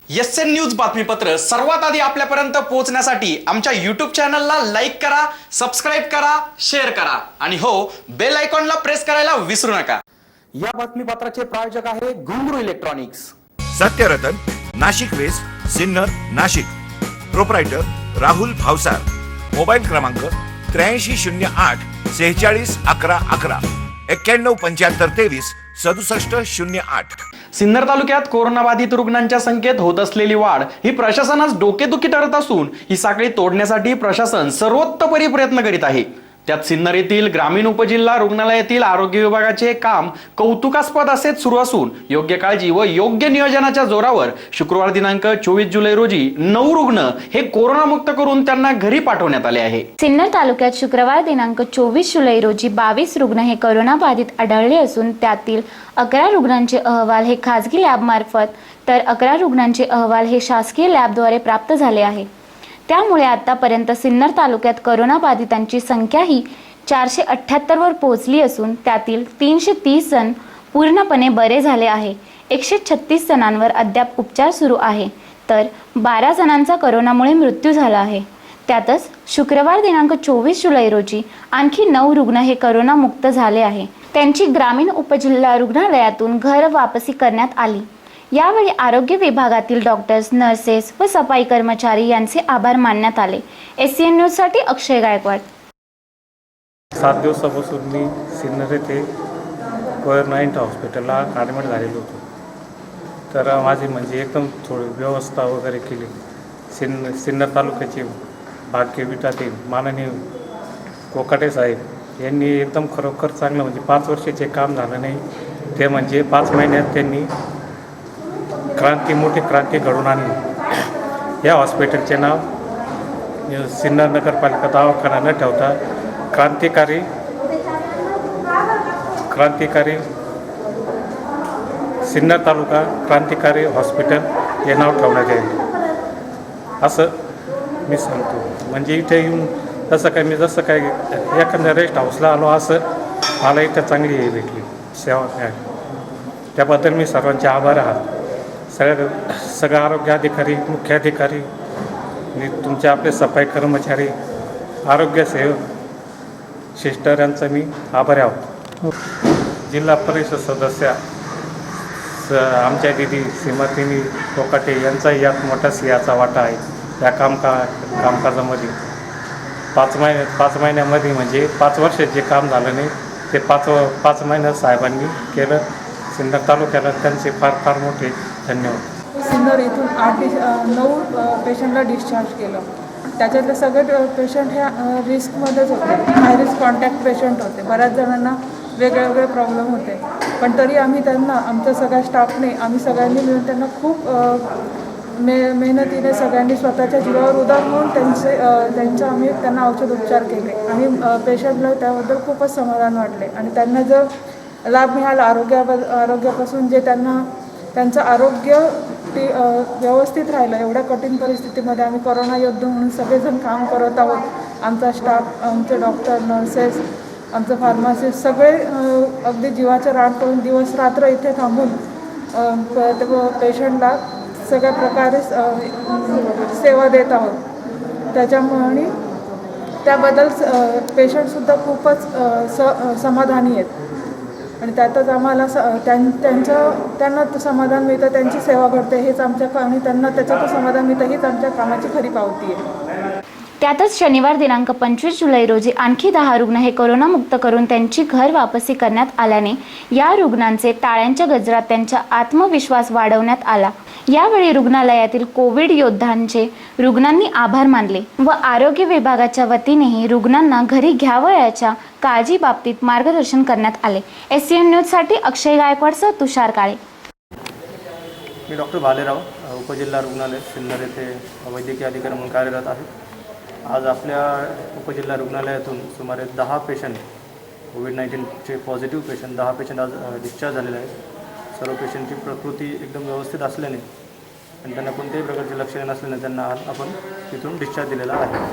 SN news बातमीपत्र सर्वात आधी आपल्यापर्यंत पोहोचण्यासाठी आमच्या यूट्यूब चॅनलला लाईक करा, सबस्क्राईब करा, शेअर करा आणि हो, बेल आयकॉनला प्रेस करायला विसरू नका। या बातमीपत्राचे प्रायोजक आहे Ghungroo electronics. Satyaratan, Nashik west, Sinnar, Nashik. Proprietor Rahul Bhavsar. Mobile क्रमांक 8308 46 11 11 91 75 23 67 08। सिन्नर तालुक्यात कोरोनाबाधित रुग्णांच्या संख्येत होत असलेली वाढ ही प्रशासनास डोकेदुखी ठरत असून ही साखळी तोडण्यासाठी प्रशासन सर्वोतोपरी प्रयत्न करीत आहे। त्यात सिन्नर येथील ग्रामीण उपजिल्हा रुग्णालयातील आरोग्य विभागाचे काम कौतुकास्पद असेच सुरू असून योग्य काळजी व योग्य नियोजनाच्या जोरावर शुक्रवार दिनांक 24 जुलै रोजी 9 रुग्ण हे कोरोनामुक्त करून त्यांना घरी पाठवण्यात आले आहे। सिन्नर तालुक्यात शुक्रवार दिनांक 24 जुलै रोजी 22 रुग्ण हे कोरोना बाधित आढळले असून त्यातील 11 रुग्णांचे अहवाल हे खासगी लॅब मार्फत तर 11 रुग्णांचे अहवाल हे शासकीय लॅबद्वारे प्राप्त झाले आहे। त्यामुळे आतापर्यंत सिन्नर तालुक्यात कोरोना बाधितांची संख्या ही 478 वर पोहोचली असून त्यातील 330 जण पूर्णपणे बरे झाले आहे। 136 जणांवर अद्याप उपचार सुरू आहे तर 12 जणांचा कोरोनामुळे मृत्यू झाला आहे। त्यातच शुक्रवार दिनांक 24 जुलै रोजी आणखी 9 रुग्ण हे कोरोनामुक्त झाले आहे। त्यांची ग्रामीण उपजिल्हा रुग्णालयातून घर वापसी करण्यात आली। यावेळी आरोग्य विभागातील डॉक्टर्स, नर्सेस व सफाई कर्मचारी यांचे आभार मानण्यात आले। एसएन न्यूज साठी अक्षय गायकवाड। 7 दिवसापासून मी सिन्नर येथे कोविड-19 हॉस्पिटलला ॲडमिट झालेलो होतो। तर माझी म्हणजे एकदम थोडी व्यवस्था वगैरे केली। सिन्नर तालुक्याचे भाग्यपीठातील माननीय कोकाटे साहेब यांनी एकदम खरोखर चांगलं म्हणजे 5 वर्षाचे काम झालं नाही ते म्हणजे 5 महिन्यात त्यांनी मोठी क्रांती घडवून आणली। या हॉस्पिटलचे नाव सिन्नर नगरपालिका दवाखाना न ठेवता क्रांतिकारी सिन्नर तालुका क्रांतिकारी हॉस्पिटल हे नाव ठेवण्यात येईल असं मी सांगतो। म्हणजे इथे येऊन जसं काय एखाद्या रेस्ट हाऊसला आलो असं मला इथं चांगली भेटली सेवा मिळाली। त्याबद्दल मी सर्वांचे आभार आहे। सगळे आरोग्य अधिकारी, मुख्य अधिकारी आणि तुमचे आपले सफाई कर्मचारी, आरोग्य सेवक, सिस्टर यांचा मी आभारी आहोत। जिल्हा परिषद सदस्य आमच्या दिदी श्रीमती कोकाटे यांचाही यात मोठा सिंहाचा वाटा आहे। या कामकाजामध्ये 5 महिन्यामध्ये म्हणजे 5 वर्षात जे काम झालं नाही ते 5 महिन्यात साहेबांनी केलं। सिन्नर तालुक्याला त्यांचे फार मोठे धन्यवाद। सिन्नर येथून 9 पेशंटला डिस्चार्ज केलं। त्याच्यातले सगळे पेशंट ह्या रिस्कमध्येच होते, हाय रिस्क कॉन्टॅक्ट पेशंट होते। बऱ्याच जणांना वेगळे प्रॉब्लेम होते, पण तरी आम्ही त्यांना आमच्या सगळ्या स्टाफने आम्ही सगळ्यांनी मिळून त्यांना खूप मेहनतीने सगळ्यांनी स्वतःच्या जीवावर उदार म्हणून आम्ही त्यांना औषधोपचार केले आणि पेशंटला त्याबद्दल खूपच समाधान वाटले आणि त्यांना जर लाभ मिळाला आरोग्यापासून जे त्यांचं आरोग्य व्यवस्थित राहिलं। एवढ्या कठीण परिस्थितीमध्ये आम्ही कोरोना योद्धे म्हणून सगळेजण काम करत आहोत। आमचा स्टाफ, आमचे डॉक्टर, नर्सेस, आमचं फार्मासिस्ट सगळे अगदी जीवाचं रान करून दिवस रात्र इथे थांबून पेशंटला सगळ्या प्रकारे सेवा देत आहोत। त्याच्यामुळे त्याबद्दल पेशंटसुद्धा खूपच समाधानी आहेत आणि त्यातच आम्हाला त्यांना समाधान मिळतं, त्यांची सेवा घडते हेच आमच्या आणि त्यांना त्याच्यातून समाधान मिळतं हीच आमच्या कामाची खरी पावती आहे। त्यातच शनिवार दिनांक 25 जुलै रोजी आणखी 10 रुग्ण हे कोरोनामुक्त करून त्यांची घर वापसी करण्यात आल्याने या रुग्णांचे टाळ्यांच्या गजरात त्यांचा आत्मविश्वास वाढवण्यात आला। यावेळी रुग्णालयातील कोविड योद्ध्यांचे रुग्णांनी आभार मानले व आरोग्य विभागाच्या वतीनेही रुग्णांना घरी घ्यावयाच्या काळजी बाबतीत मार्गदर्शन करण्यात आले। एसएन न्यूज साठी अक्षय गायकवाडसह तुषार काळे। मी डॉक्टर भालेराव, उपजिल्हा रुग्णालय सिन्नर येथे वैद्यकीय अधिकारी म्हणून कार्यरत आहे। आज आपल्या उपजिल्हा रुग्णालयातून सुमारे 10 पेशंट कोविड-19चे पॉझिटिव्ह पेशंट 10 पेशंट आज डिस्चार्ज झालेले आहेत। सर्व पेशंटची प्रकृती एकदम व्यवस्थित असल्याने आणि त्यांना कोणत्याही प्रकारचे लक्षणे नसल्याने त्यांना आज आपण तिथून डिस्चार्ज दिलेला आहे।